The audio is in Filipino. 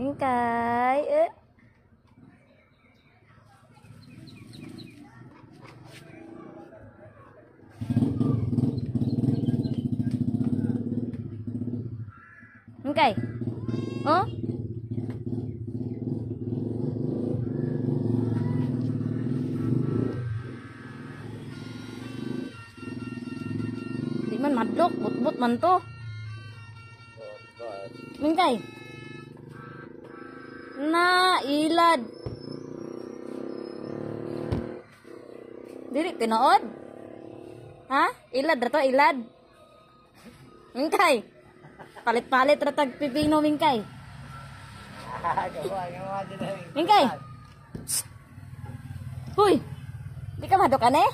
Mingkay, Mingkay, oh? Di man madlok, but man to. Mingkay. Na ilad. Dili tinuod? Ha? Ilad ra to, ilad. Mingkay. Palit-palit ra tag pipino, Mingkay. Mingkay. Huy. Di ka madok ane?